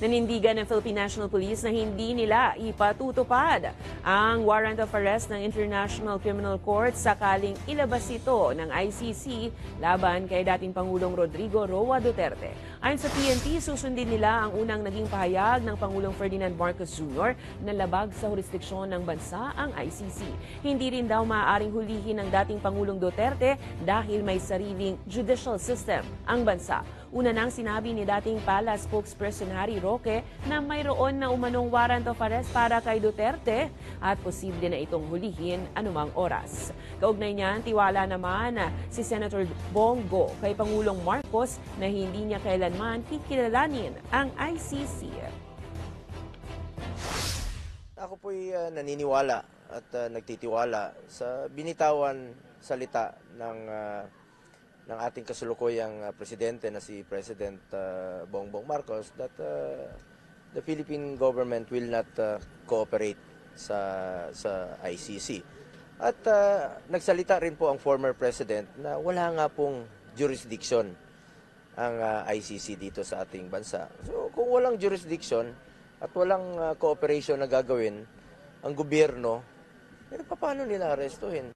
Nanindigan ng Philippine National Police na hindi nila ipatutupad ang warrant of arrest ng International Criminal Court sakaling ilabas ito ng ICC laban kay dating Pangulong Rodrigo Roa Duterte. Ayon sa PNP, susundin nila ang unang naging pahayag ng Pangulong Ferdinand Marcos Jr. na labag sa jurisdiksyon ng bansa ang ICC. Hindi rin daw maaaring hulihin ng dating Pangulong Duterte dahil may sariling judicial system ang bansa. Una nang sinabi ni dating Palace spokesperson Harry Roque na mayroon na umanong warrant of arrest para kay Duterte at posible na itong hulihin anumang oras. Kaugnay niyan, tiwala naman si Senator Bongo kay Pangulong Marcos na hindi niya kailanman kikilalanin ang ICC. Ako po'y naniniwala at nagtitiwala sa binitawan salita ng ating kasulukuyang presidente na si President Bongbong Marcos that the Philippine government will not cooperate sa ICC. At nagsalita rin po ang former president na wala nga pong jurisdiction ang ICC dito sa ating bansa. So kung walang jurisdiction at walang cooperation na gagawin ang gobyerno, paano nila arestuhin?